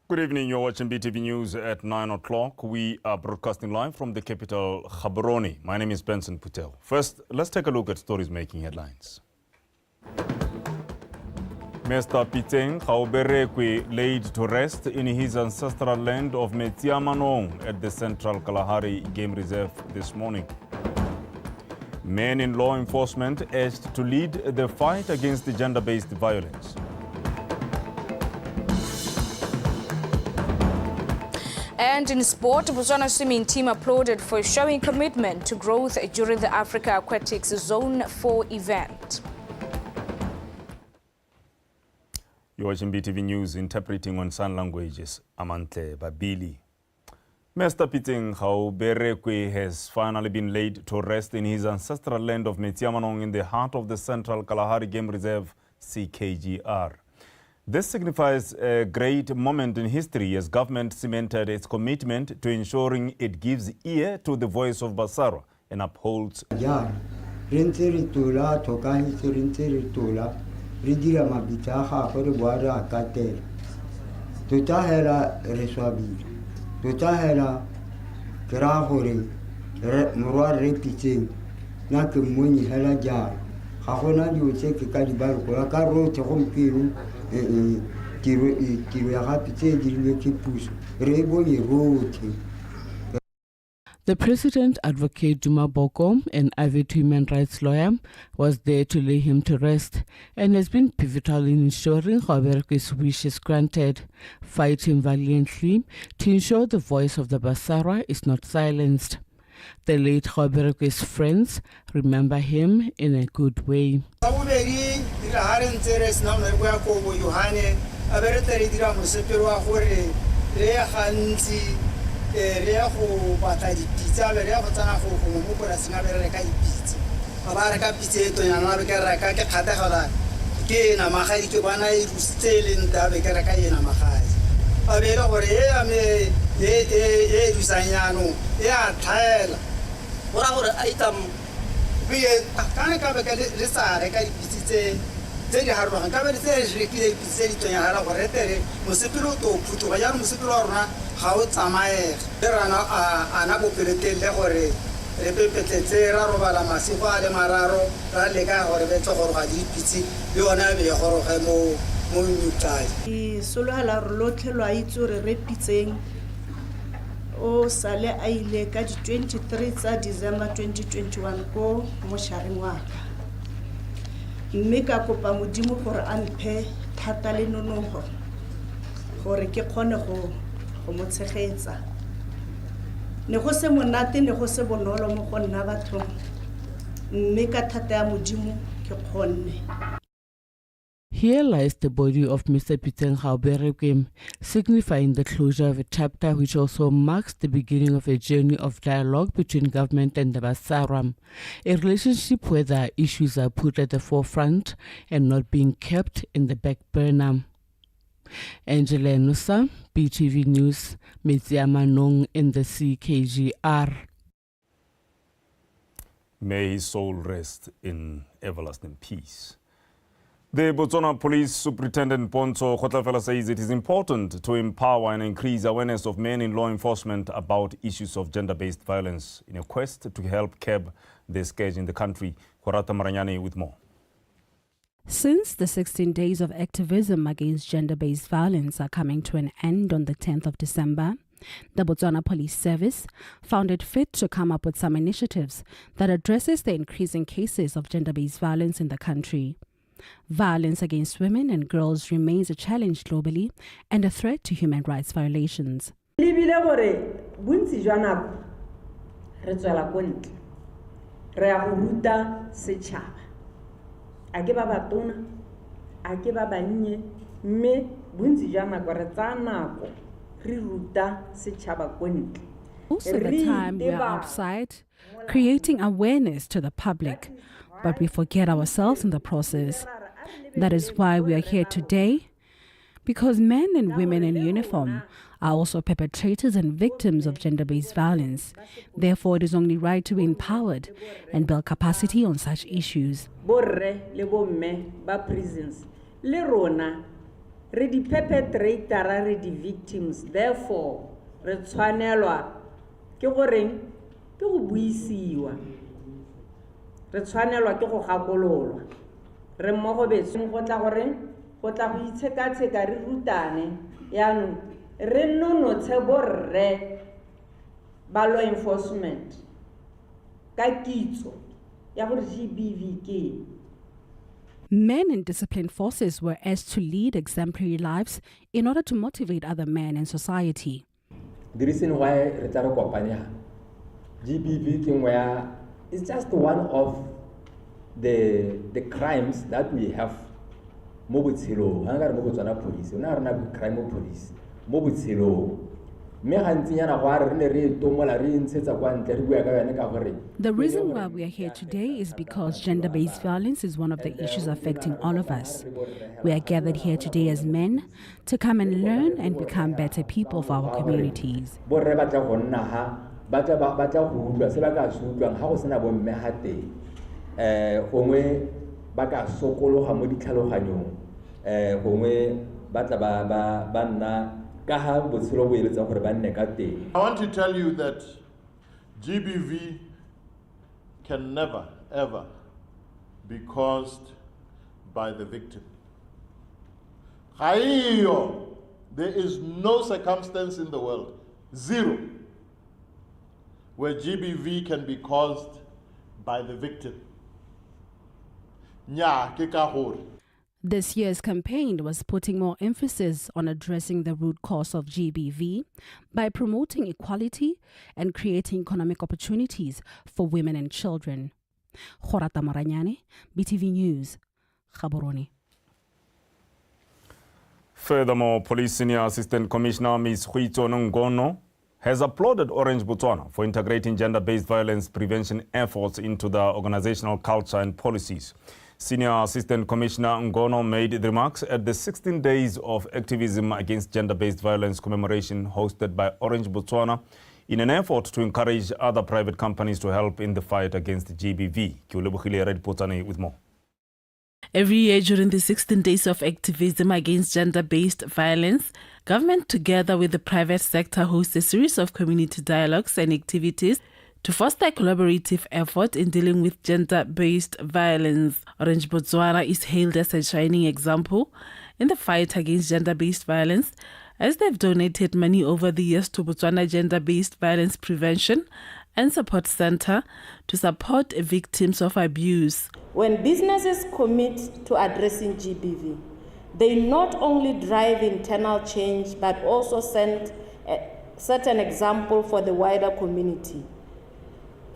Good evening. You're watching BTV News at 9 o'clock. We are broadcasting live from the capital, Gaborone. My name is Benson Putel. First, let's take a look at stories making headlines. Mr. Piteng Gaoberekwe laid to rest in his ancestral land of Metsiamanong at the Central Kalahari Game Reserve this morning. Men in law enforcement urged to lead the fight against the gender-based violence. And in sport, Botswana swimming team applauded for showing commitment to growth during the Africa Aquatics Zone 4 event. You're watching BTV News, interpreting on sign languages. Amantle Babili. Mr. Piteng Gaoberekwe has finally been laid to rest in his ancestral land of Metsiamanong in the heart of the Central Kalahari Game Reserve, CKGR. This signifies a great moment in history as government cemented its commitment to ensuring it gives ear to the voice of Basarwa and upholds. The president, Advocate Duma Boko, an avid human rights lawyer, was there to lay him to rest and has been pivotal in ensuring Gaoberekwe's wishes granted, fighting valiantly to ensure the voice of the Basarwa is not silenced. The late Gaoberekwe's friends remember him in a good way. o sale a ile ka di 23 tsa December 2021 ko mosharing wa ka mme ka kopa modimo gore a mphe thata le nonogo gore ke kgone go mo tshegetsa ne go se monate ne go se bonolo mo go nna batho mme ka thata ya modimo ke kgonne. Here lies the body of Mr. Piteng Gaoberekwe, signifying the closure of a chapter which also marks the beginning of a journey of dialogue between government and the Basarwa, a relationship where the issues are put at the forefront and not being kept in the back burner. Angela Nusa, BTV News, Metsiamanong in the CKGR. May his soul rest in everlasting peace. The Botswana Police Superintendent Ponzo Khotlafela says it is important to empower and increase awareness of men in law enforcement about issues of gender-based violence in a quest to help curb the scourge in the country. Korata Maranyane with more. Since the 16 days of activism against gender-based violence are coming to an end on the 10th of December, the Botswana Police Service found it fit to come up with some initiatives that addresses the increasing cases of gender-based violence in the country. Violence against women and girls remains a challenge globally and a threat to human rights violations. Most of the time we are outside creating awareness to the public, but we forget ourselves in the process. That is why we are here today, because men and women in uniform are also perpetrators and victims of gender-based violence. Therefore, it is only right to be empowered and build capacity on such issues. re di perpetrator re di victims, therefore re tshwanelwa ke goreng ke go buisiwa, re tshwanelwa ke go gakololwa, re mmogo betsong go tla goreng go tla go itsheka-tsheka re rutane yaanong re nonotshe borre ba law enforcement ka kitso ya gore GBV ke. Men in disciplined forces were asked to lead exemplary lives in order to motivate other men in society. The reason why re tla re kopanya GBV ke where is just one of the crimes that we have mo botshelong. Ha ga re mo BOTSWANA police, ona re na crime police mo botshelong. The reason why we are here today is because gender-based violence is one of the issues affecting all of us. We are gathered here today as men to come and learn and become better people for our communities. I want to tell you that GBV can never, ever be caused by the victim. There is no circumstance in the world, zero, where GBV can be caused by the victim. This year's campaign was putting more emphasis on addressing the root cause of GBV by promoting equality and creating economic opportunities for women and children. Khorata Maranyane, BTV News, Gaborone. Furthermore, Police Senior Assistant Commissioner Ms. Huito Ngono has applauded Orange Botswana for integrating gender-based violence prevention efforts into the organizational culture and policies. Senior Assistant Commissioner Ngono made the remarks at the 16 Days of Activism Against Gender-Based Violence commemoration hosted by Orange Botswana in an effort to encourage other private companies to help in the fight against GBV. Kiulebukhile Red Potane with more. Every year during the 16 Days of Activism Against Gender-Based Violence, government together with the private sector hosts a series of community dialogues and activities to foster a collaborative effort in dealing with gender-based violence. Orange Botswana is hailed as a shining example in the fight against gender-based violence, as they've donated money over the years to Botswana Gender-Based Violence Prevention and Support Center to support victims of abuse. When businesses commit to addressing GBV, they not only drive internal change but also set an example for the wider community.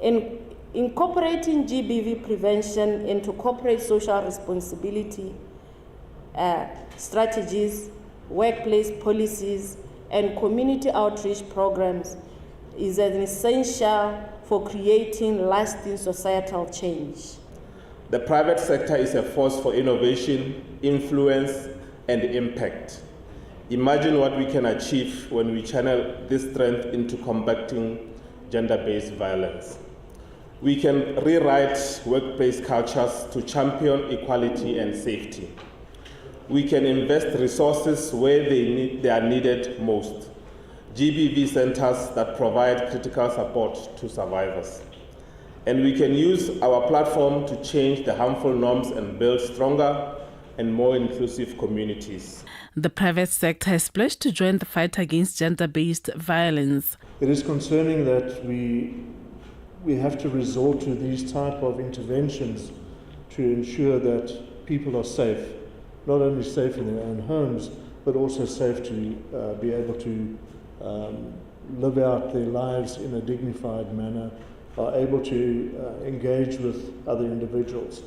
In incorporating GBV prevention into corporate social responsibility strategies, workplace policies, and community outreach programs is an essential for creating lasting societal change. The private sector is a force for innovation, influence, and impact. Imagine what we can achieve when we channel this strength into combating gender-based violence. We can rewrite workplace cultures to champion equality and safety. We can invest resources where they are needed most. GBV centers that provide critical support to survivors. And we can use our platform to change the harmful norms and build stronger and more inclusive communities. The private sector has pledged to join the fight against gender-based violence. It is concerning that we have to resort to these type of interventions to ensure that people are safe, not only safe in their own homes, but also safe to be able to live out their lives in a dignified manner, are able to engage with other individuals.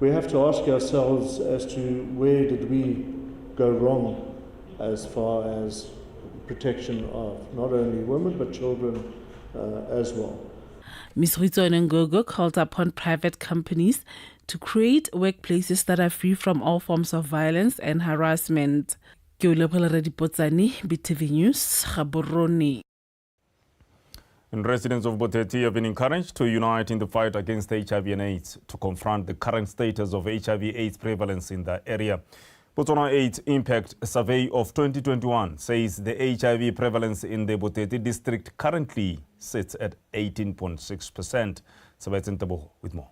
We have to ask ourselves as to where did we go wrong as far as protection of not only women but children as well. Ms. Rito Ngogo called upon private companies to create workplaces that are free from all forms of violence and harassment. BTV News, Gaborone. And residents of Boteti have been encouraged to unite in the fight against HIV and AIDS to confront the current status of HIV/AIDS prevalence in the area. Botswana AIDS Impact Survey of 2021 says the HIV prevalence in the Boteti district currently sits at 18.6%. Sebastian Tabo with more.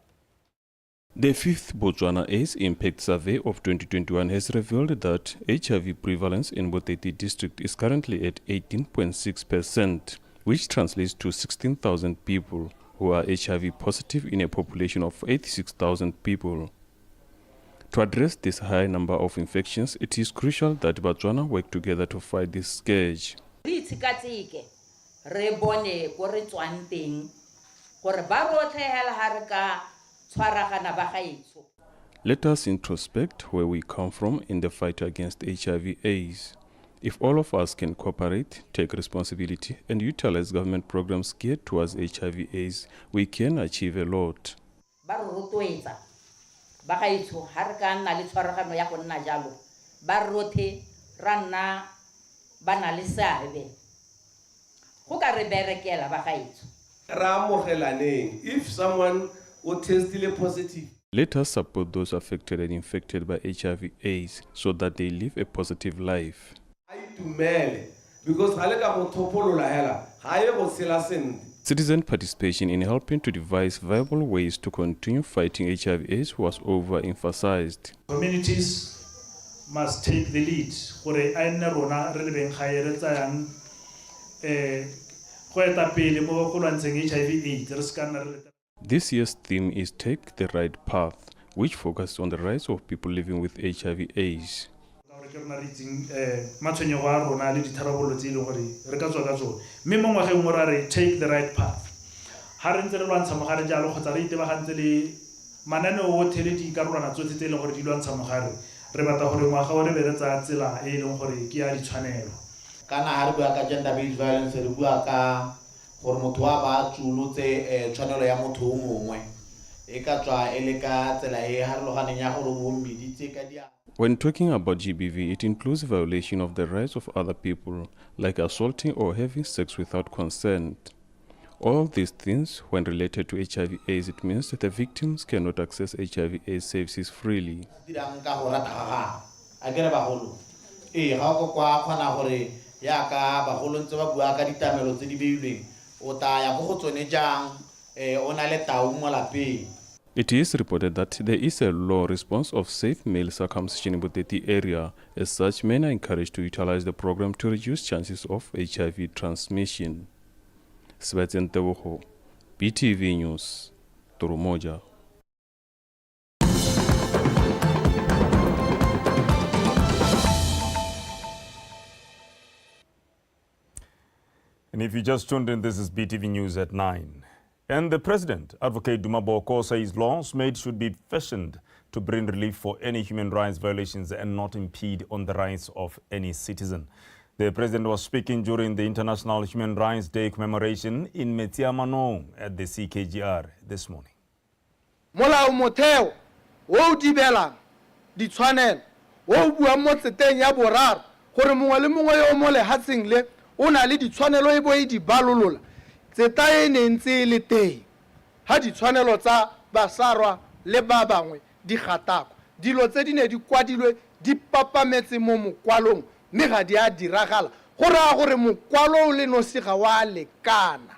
The fifth Botswana AIDS Impact Survey of 2021 has revealed that HIV prevalence in Boteti district is currently at 18.6%, which translates to 16,000 people who are HIV positive in a population of 86,000 people. To address this high number of infections, it is crucial that Botswana work together to fight this scourge. Let us introspect where we come from in the fight against HIV/AIDS. If all of us can cooperate, take responsibility, and utilize government programs geared towards HIV/AIDS, we can achieve a lot. If someone would test positive, let us support those affected and infected by HIV/AIDS so that they live a positive life. Citizen participation in helping to devise viable ways to continue fighting HIV/AIDS was overemphasized. Communities must take the lead. This year's theme is Take the Right Path, which focuses on the rights of people living with HIV/AIDS. Take the right path. Kana ha re bua ka gender-based violence re bua ka gore motho wa ba tsulotse tshwanelo ya motho o mongwe e ka tswa e le ka tsela e harologaneng ya gore bo mmeditse ka dia. When talking about GBV, it includes violation of the rights of other people, like assaulting or having sex without consent. All these things, when related to HIV/AIDS, it means that the victims cannot access HIV/AIDS services freely. It is reported that there is a law response of safe male circumcision in Boteti area. As such, men are encouraged to utilize the program to reduce chances of HIV transmission. Sebastian Teboho, BTV News, Turumoja. And if you just tuned in, this is BTV News at 9. And the President, Advocate Duma Boko, says laws made should be fashioned to bring relief for any human rights violations and not impede on the rights of any citizen. The President was speaking during the International Human Rights Day commemoration in Metiamano at the CKGR this morning. Molao motheo o dibelang ditshwanelo o bua mo tseteng ya boraro gore mongwe le mongwe yo mo lehatseng le o na le ditshwanelo e bo e di balolola tseta e nentse le teng ha ditshwanelo tsa basarwa le ba bangwe di gatako dilo tse di ne di kwadilwe di papametse mo mokwalong mme ga di a diragala go raya gore mokwalo o le nosi ga wa lekana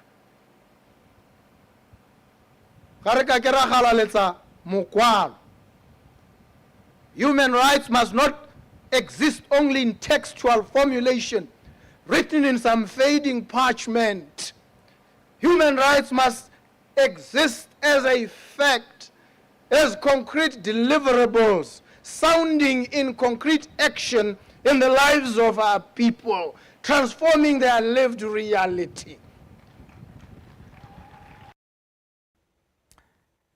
ga re ka ke ragala letsa mokwalo. Human rights must not exist only in textual formulation written in some fading parchment. Human rights must exist as a fact, as concrete deliverables, sounding in concrete action in the lives of our people, transforming their lived reality.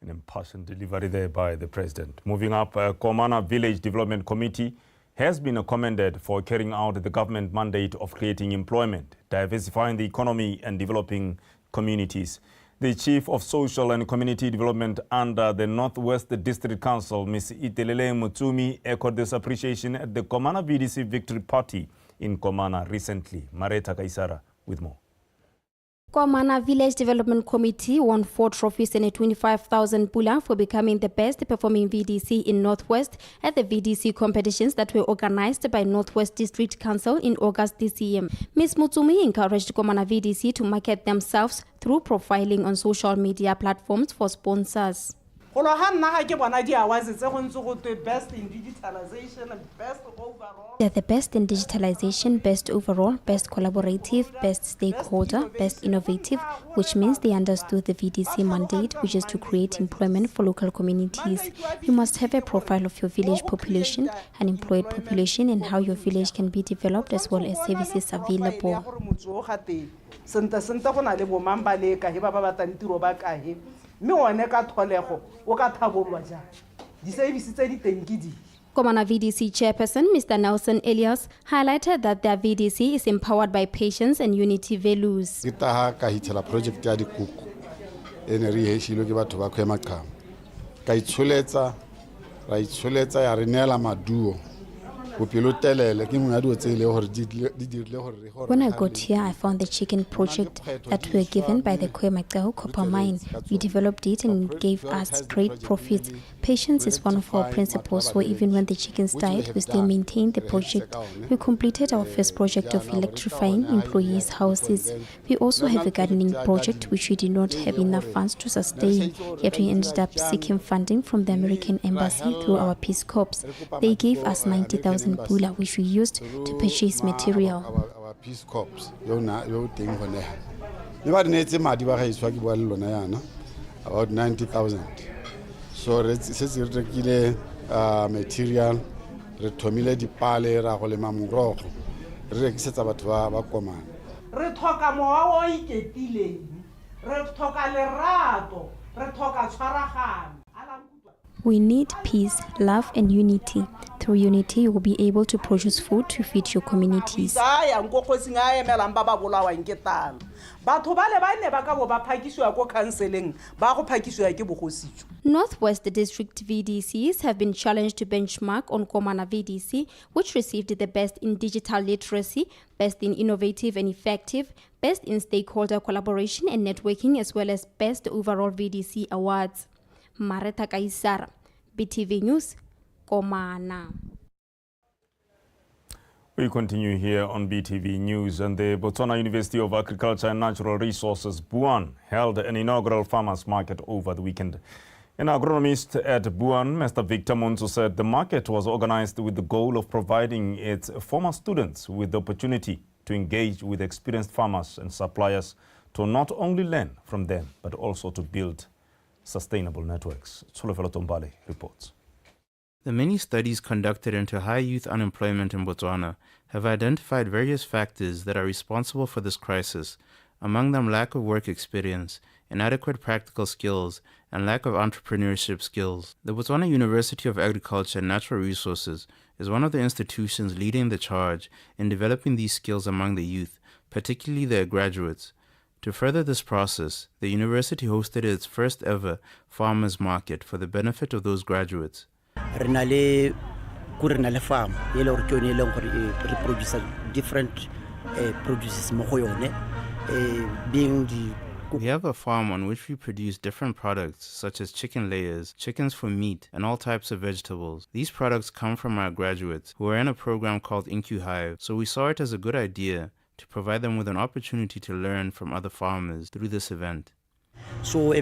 An impassioned delivery there by the President. Moving up, Komana Village Development Committee has been commended for carrying out the government mandate of creating employment, diversifying the economy and developing communities. The Chief of Social and Community Development under the Northwest District Council, Ms. Itelele Mutsumi, echoed this appreciation at the Komana VDC Victory Party in Komana recently. Mareta Kaisara with more. Komana Village Development Committee won 4 trophies and a 25,000 pula for becoming the best performing VDC in Northwest at the VDC competitions that were organized by Northwest District Council in August this year. Ms. Mutsumi encouraged Komana VDC to market themselves through profiling on social media platforms for sponsors. They're the best in digitalization, best overall, best collaborative, best stakeholder, best innovative, which means they understood the VDC mandate, which is to create employment for local communities. You must have a profile of your village population, unemployed population, and how your village can be developed as well as services available. Komana VDC chairperson Mr. Nelson Elias highlighted that their VDC is empowered by patience and unity values. Project ya dikuku ene re heshilo ke batho ba khwema qhama ka itsholetsa ra itsholetsa ya re nela maduo. When I got here, I found the chicken project that were given by the Kwemakahu copper mine. We developed it and it gave us great profits. Patience is one of our principles, so even when the chickens died, we still maintained the project. We completed our first project of electrifying employees' houses. We also have a gardening project which we did not have enough funds to sustain, yet we ended up seeking funding from the American Embassy through our Peace Corps. They gave us 90,000 pula, which we used to purchase material. Our Peace Corps, about 90,000. So it's material, retomile di pale, ra go lema morogo, re rekisetsa batho ba Komana. Re tlhoka mowa o iketileng, re tlhoka lerato, re tlhoka tshwaragano. We need peace, love, and unity. Through unity, you will be able to produce food to feed your communities. Northwest District VDCs have been challenged to benchmark on Komana VDC, which received the best in digital literacy, best in innovative and effective, best in stakeholder collaboration and networking, as well as best overall VDC awards. Mareta Kaisar, BTV News, Komana. We continue here on BTV News, and the Botswana University of Agriculture and Natural Resources, BOTSWANA, held an inaugural farmers market over the weekend. An agronomist at BOTSWANA, Mr. Victor Monzo, said the market was organized with the goal of providing its former students with the opportunity to engage with experienced farmers and suppliers to not only learn from them, but also to build sustainable networks. Tsolofelo Tombale reports. The many studies conducted into high youth unemployment in Botswana have identified various factors that are responsible for this crisis, among them lack of work experience, inadequate practical skills, and lack of entrepreneurship skills. The Botswana University of Agriculture and Natural Resources is one of the institutions leading the charge in developing these skills among the youth, particularly their graduates. To further this process, the university hosted its first ever farmers market for the benefit of those graduates. Farm produce different produces being the. We have a farm on which we produce different products such as chicken layers, chickens for meat, and all types of vegetables. These products come from our graduates who are in a program called IncuHive, so we saw it as a good idea to provide them with an opportunity to learn from other farmers through this event. So the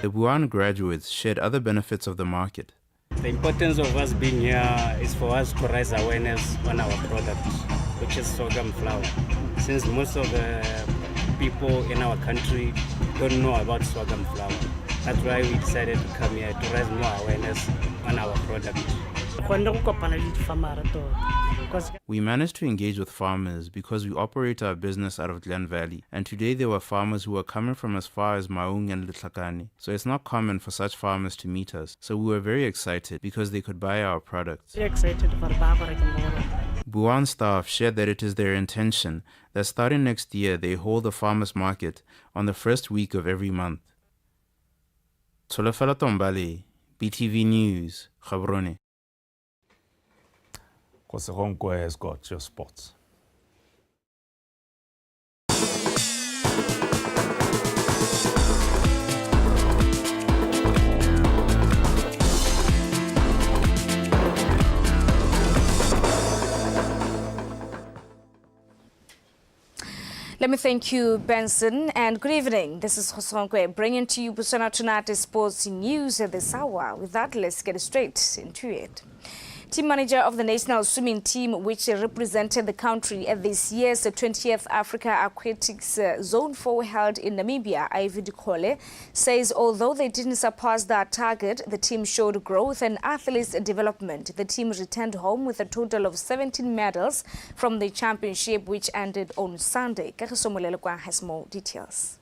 BOTSWANA graduates shared other benefits of the market. The importance of us being here is for us to raise awareness on our product, which is sorghum flour. Since most of the people in our country don't know about sorghum flour. That's why we decided to come here to raise more awareness on our product. We managed to engage with farmers because we operate our business out of Glen Valley, and today there were farmers who were coming from as far as Maung and Litlakane, so it's not common for such farmers to meet us. So we were very excited because they could buy our products. BOTSWANA staff shared that it is their intention that starting next year they hold a farmers market on the first week of every month. Tsolofelo Tombale, BTV News, Gaborone. Kosegonko has got your sports. Let me thank you, Benson, and good evening. This is Hosonkwe bringing to you Botswana Tonight Sports News this hour. With that, let's get straight into it. Team manager of the national swimming team, which represented the country at this year's 20th Africa Aquatics Zone 4 held in Namibia, Ivy Dikole, says although they didn't surpass their target, the team showed growth and athletes development. The team returned home with a total of 17 medals from the championship, which ended on Sunday. Kagiso Molelekwa has more details.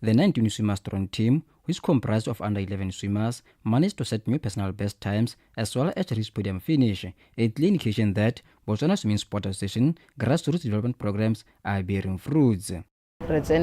The 19-swimmer strong team, which comprised of under 11 swimmers, managed to set new personal best times as well as reach podium finish, a clear indication that Botswana Swimming Sport Association grassroots development programs are bearing fruits. We went to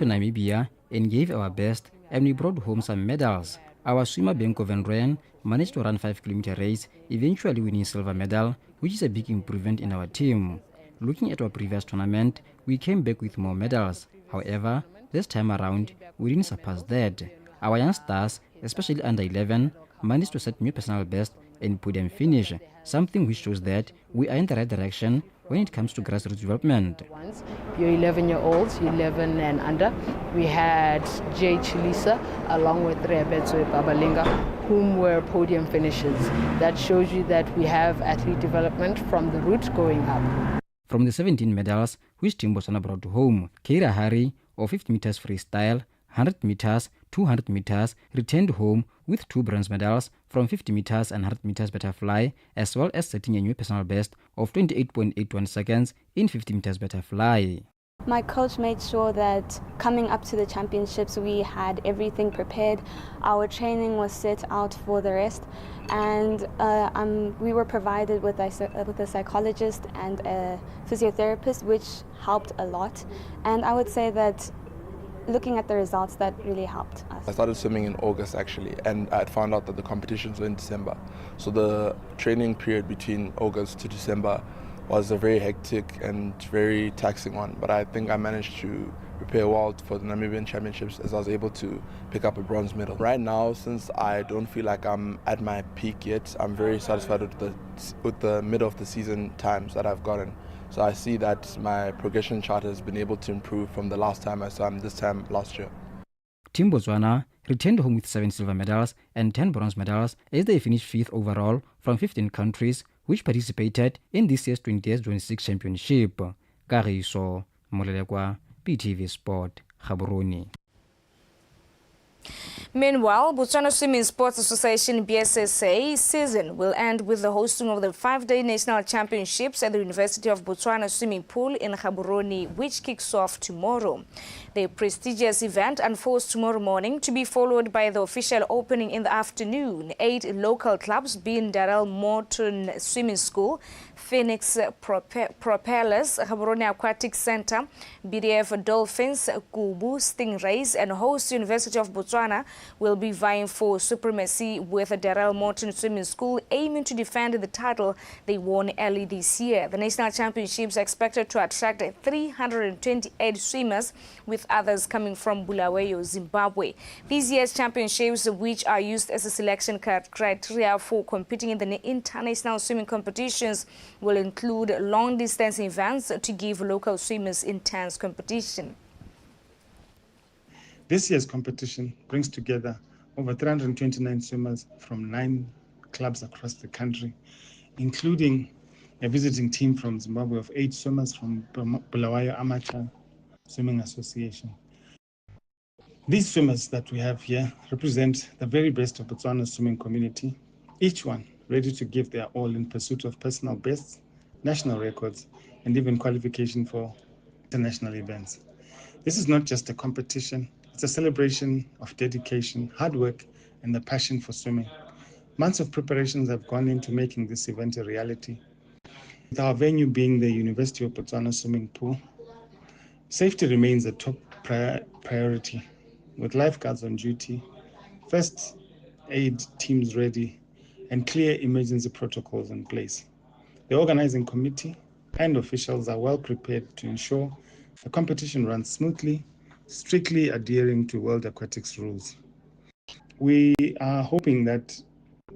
Namibia and gave our best, and we brought home some medals. Our swimmer Benko Van Rooyen managed to run 5-kilometer race, eventually winning silver medal, which is a big improvement in our team. Looking at our previous tournament, we came back with more medals. However, this time around, we didn't surpass that. Our young stars, especially under 11, managed to set new personal best and podium finish, something which shows that we are in the right direction when it comes to grassroots development. You're 11-year-olds, 11 and under. We had Jay Chilisa along with Rebetso Babalinga, whom were podium finishers. That shows you that we have athlete development from the roots going up. From the 17 medals which Team Botswana brought home, Keira Hari, of 50 meters freestyle, 100 meters, 200 meters, returned home with 2 bronze medals from 50 meters and 100 meters butterfly, as well as setting a new personal best of 28.81 seconds in 50 meters butterfly. My coach made sure that coming up to the championships, we had everything prepared. Our training was set out for the rest, and we were provided with a psychologist and a physiotherapist, which helped a lot. And I would say that looking at the results, that really helped us. I started swimming in August actually, and I had found out that the competitions were in December. So the training period between August to December was a very hectic and very taxing one, but I think I managed to prepare well for the Namibian Championships as I was able to pick up a bronze medal. Right now, since I don't feel like I'm at my peak yet, I'm very satisfied with the middle of the season times that I've gotten. So I see that my progression chart has been able to improve from the last time I swam this time last year. Team Botswana returned home with 7 silver medals and 10 bronze medals as they finished 5th overall from 15 countries which participated in this year's 2026 championship. Kagiso Molelekwa, BTV Sport, Gaborone. Meanwhile, Botswana Swimming Sports Association BSSA season will end with the hosting of the 5-day national championships at the University of Botswana swimming pool in Gaborone, which kicks off tomorrow. The prestigious event unfolds tomorrow morning, to be followed by the official opening in the afternoon. 8 local clubs, being Darrell Morton Swimming School, Phoenix Propellers, Gaborone Aquatics Center, BDF Dolphins, Kubu Stingrays, and host University of Botswana will be vying for supremacy, with the Darrell Morton Swimming School aiming to defend the title they won early this year. The national championships are expected to attract 328 swimmers, with others coming from Bulawayo, Zimbabwe. This year's championships, which are used as a selection criteria for competing in the international swimming competitions, will include long-distance events to give local swimmers intense competition. This year's competition brings together over 329 swimmers from 9 clubs across the country, including a visiting team from Zimbabwe of 8 swimmers from Bulawayo Amateur Swimming Association. These swimmers that we have here represent the very best of Botswana's swimming community, each one ready to give their all in pursuit of personal bests, national records, and even qualification for international events. This is not just a competition, it's a celebration of dedication, hard work, and the passion for swimming. Months of preparations have gone into making this event a reality. With our venue being the University of Botswana swimming pool, safety remains a top priority, with lifeguards on duty, first aid teams ready, and clear emergency protocols in place. The organizing committee and officials are well prepared to ensure the competition runs smoothly, strictly adhering to World Aquatics rules. We are hoping that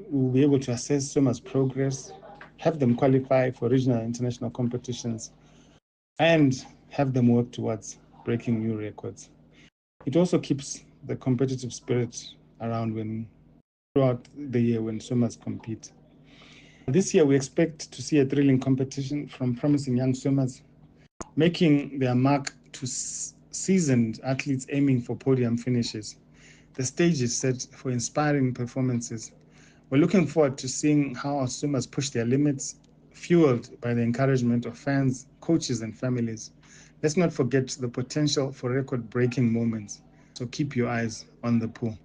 we'll be able to assess swimmers' progress, have them qualify for regional and international competitions, and have them work towards breaking new records. It also keeps the competitive spirit around throughout the year when swimmers compete. This year, we expect to see a thrilling competition from promising young swimmers, making their mark to seasoned athletes aiming for podium finishes. The stage is set for inspiring performances. We're looking forward to seeing how our swimmers push their limits, fueled by the encouragement of fans, coaches, and families. Let's not forget the potential for record-breaking moments, so keep your eyes on the pool.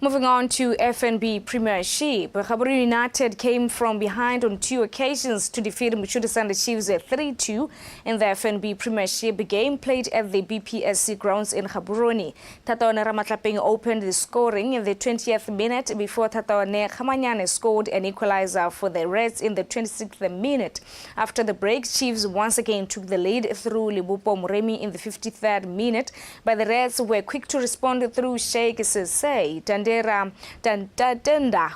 Moving on to FNB Premiership, Gaborone United came from behind on 2 occasions to defeat Mchudu Sunday Chiefs 3-2 in the FNB Premiership game played at the BPSC grounds in Gaborone. Tataone Ramatlapeng opened the scoring in the 20th minute before Tataone Khamanyane scored an equalizer for the Reds in the 26th minute. After the break, Chiefs once again took the lead through Libupo Muremi in the 53rd minute, but the Reds were quick to respond through Sheikh Sesay. Tanda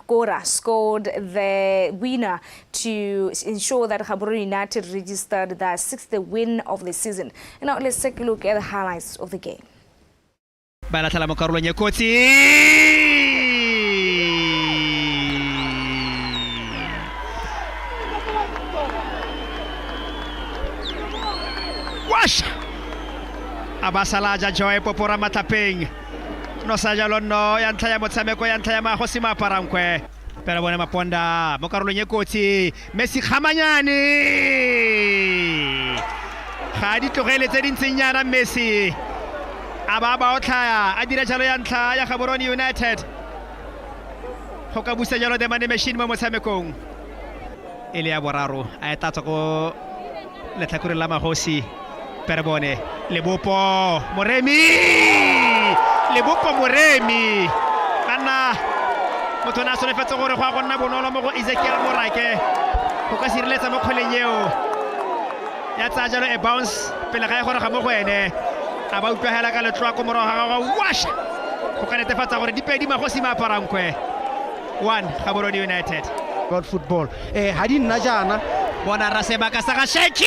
Gora scored the winner to ensure that Gaborone United registered their 6th win of the season. And now let's take a look at the highlights of the game. Balatala Mokarulo Nyekoti. Wash! Abasalaja Joy Popora Matapeng. No sajalono yantaya motsameko yantaya magosi maparankwe pero bone maponda Mokarulo Nyekoti Messi Khamanyane ga di tlogele tse dintsenyana Messi ababa o tlaya a dira jalo ya ntla ya Gaborone United go ka busa jalo the money machine mo motsamekong ele ya boraro a etatsa go letlhakore la magosi pero bone Lebopo Moremi Libupo Muremi kana motho na sone fetsa gore go a gonna bonolo mo go Ezekiel Morake go ka sireletsa mo kgolenyeo ya tsa jalo e bounce pele ga gore ga mo go ene a ba utlwahela ka letlwa go moro ga wash go ka netefatsa gore dipedi magosi ma aparankwe 1 Gaborone United about football ha di nna jana bona ra sebaka sa ga Sheki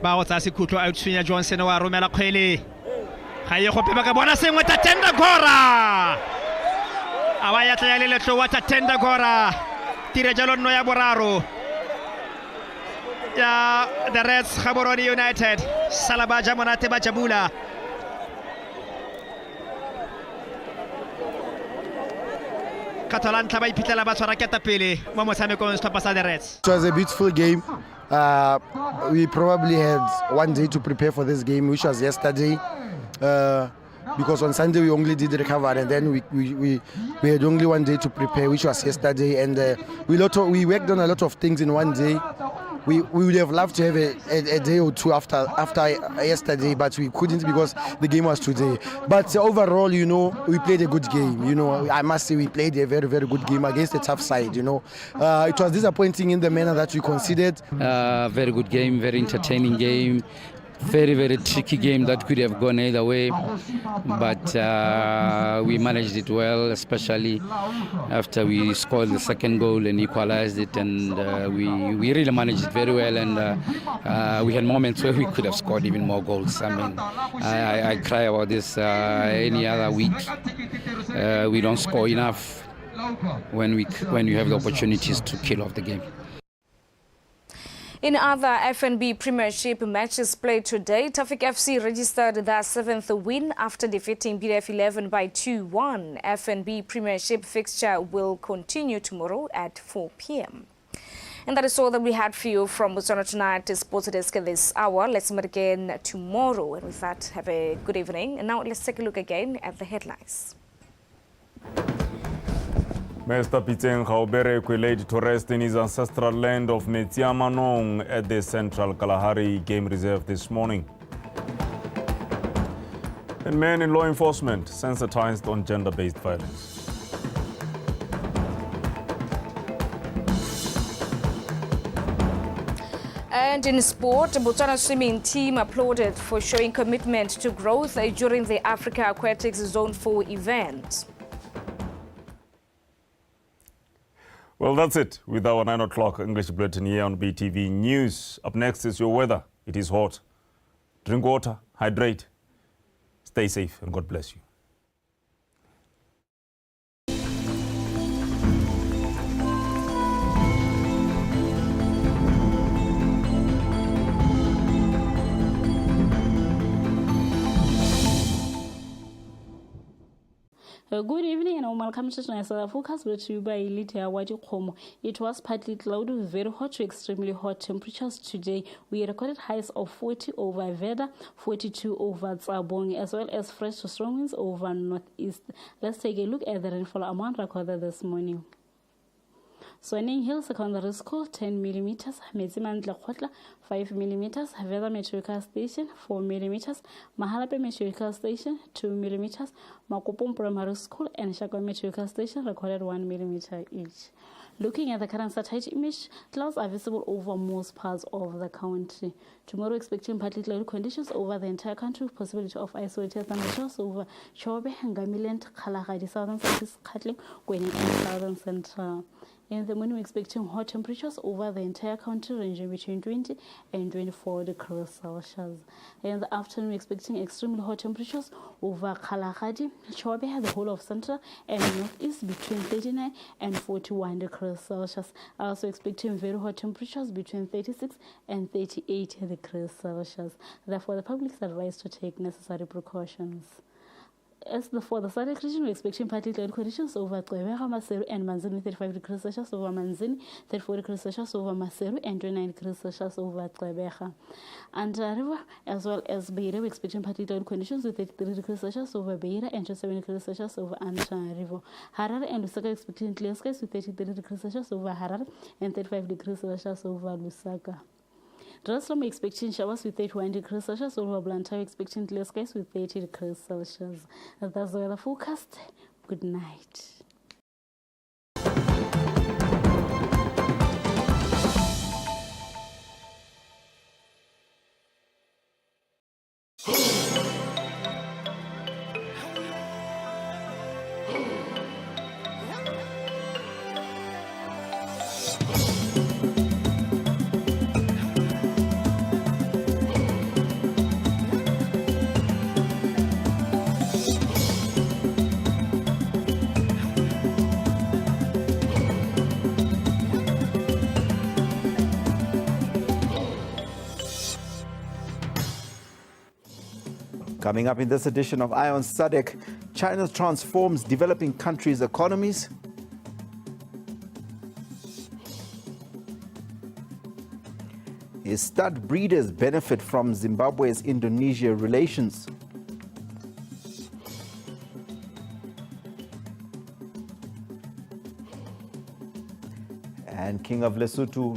ba go tsa sekutlo a utsunya Johnson wa romela kgwele ga ye go peba ka bona sengwe ta Tenda Gora a ba ya tla le letlo wa ta Tenda Gora tire jalo nno ya boraro ya the Reds Gaborone United Salabaja monate ba jabula Catalanta ba ipitela ba tshwara keta pele mo motshamekong stop sa the Reds. It was a beautiful game. We probably had one day to prepare for this game, which was yesterday, because on Sunday we only did recover, and then we had only one day to prepare, which was yesterday, and we worked on a lot of things in one day. We would have loved to have a day or two after yesterday, but we couldn't because the game was today. But overall, we played a good game. I must say we played a very, very good game against a tough side. It was disappointing in the manner that we conceded. Very good game, very entertaining game. Very, very tricky game that could have gone either way, but we managed it well, especially after we scored the second goal and equalized it, and we really managed it very well, and we had moments where we could have scored even more goals. I mean, I cry about this any other week. We don't score enough when you have the opportunities to kill off the game. In other FNB Premiership matches played today, Tafik FC registered their 7th win after defeating BDF 11 by 2-1. FNB Premiership fixture will continue tomorrow at 4 p.m. And that is all that we had for you from Botswana Tonight Sports Desk this hour. Let's meet again tomorrow. And with that, have a good evening. And now let's take a look again at the headlines. Mr. Piteng Gauberekwe laid to rest in his ancestral land of Metsiamanong at the Central Kalahari Game Reserve this morning. And men in law enforcement sensitized on gender-based violence. And in sport, the Botswana swimming team applauded for showing commitment to growth during the Africa Aquatics Zone 4 event. Well, that's it with our 9 o'clock English bulletin here on BTV News. Up next is your weather. It is hot. Drink water, hydrate, stay safe, and God bless you. Good evening and welcome to tonight's forecast brought to you by Lydia Wadikomo. It was partly cloudy with very hot to extremely hot temperatures today. We recorded highs of 40 over Veda, 42 over Tsabong, as well as fresh to strong winds over northeast. Let's take a look at the rainfall amount recorded this morning. Swanning Hill Secondary School 10 millimeters, Metsimandla Khotla 5 millimeters, Veda Meteorological Station 4 millimeters, Mahalape Meteorological Station 2 millimeters, Makopong Primary School and Shaka Meteorological Station recorded 1 millimeter each. Looking at the current satellite image, clouds are visible over most parts of the country. Tomorrow, expecting partly cloudy conditions over the entire country with possibility of isolated thunderstorms over Chobe, Ngamiland, Kalahari, southern southeast, Katling, Gwening, and southern central. In the morning, we're expecting hot temperatures over the entire country ranging between 20 and 24 degrees Celsius. In the afternoon, we're expecting extremely hot temperatures over Kalahari, Chobe, the whole of Central and Northeast between 39 and 41 degrees Celsius. Also expecting very hot temperatures between 36 and 38 degrees Celsius. Therefore, the public is advised to take necessary precautions. As for the Southern region, we're expecting partly cloudy conditions over Gqeberha, Maseru, and Manzini, 35 degrees Celsius over Manzini, 34 degrees Celsius over Maseru, and 29 degrees Celsius over Gqeberha. And River, as well as Beira, we're expecting partly cloudy conditions with 33 degrees Celsius over Beira and 27 degrees Celsius over River. Harare and Lusaka expecting clear skies with 33 degrees Celsius over Harare and 35 degrees Celsius over Lusaka. Jerusalem expecting showers with 31 degrees Celsius over Blantyre expecting clear skies with 30 degrees Celsius. That's the weather forecast. Good night. Coming up in this edition of Eye on SADC, China transforms developing countries' economies. Stud breeders benefit from Zimbabwe's Indonesia relations. And King of Lesotho